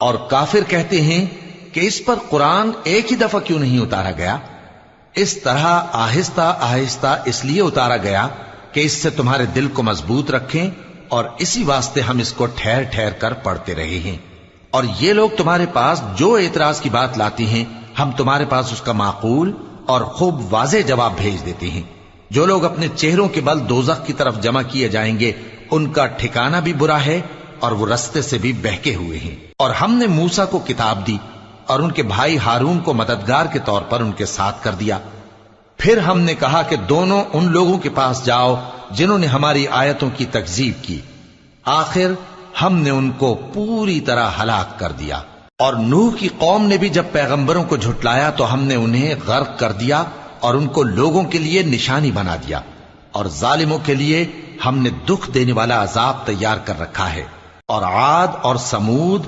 اور کافر کہتے ہیں کہ اس پر قرآن ایک ہی دفعہ کیوں نہیں اتارا گیا؟ اس طرح آہستہ آہستہ اس لیے اتارا گیا کہ اس سے تمہارے دل کو مضبوط رکھیں، اور اسی واسطے ہم اس کو ٹھہر ٹھہر کر پڑھتے رہے ہیں۔ اور یہ لوگ تمہارے پاس جو اعتراض کی بات لاتی ہیں، ہم تمہارے پاس اس کا معقول اور خوب واضح جواب بھیج دیتے ہیں۔ جو لوگ اپنے چہروں کے بل دوزخ کی طرف جمع کیے جائیں گے، ان کا ٹھکانہ بھی برا ہے اور وہ رستے سے بھی بہکے ہوئے ہیں۔ اور ہم نے موسیٰ کو کتاب دی اور ان کے بھائی ہارون کو مددگار کے طور پر ان کے ساتھ کر دیا۔ پھر ہم نے کہا کہ دونوں ان لوگوں کے پاس جاؤ جنہوں نے ہماری آیتوں کی تکذیب کی۔ آخر ہم نے ان کو پوری طرح ہلاک کر دیا۔ اور نوح کی قوم نے بھی جب پیغمبروں کو جھٹلایا تو ہم نے انہیں غرق کر دیا اور ان کو لوگوں کے لیے نشانی بنا دیا، اور ظالموں کے لیے ہم نے دکھ دینے والا عذاب تیار کر رکھا ہے۔ اور عاد اور سمود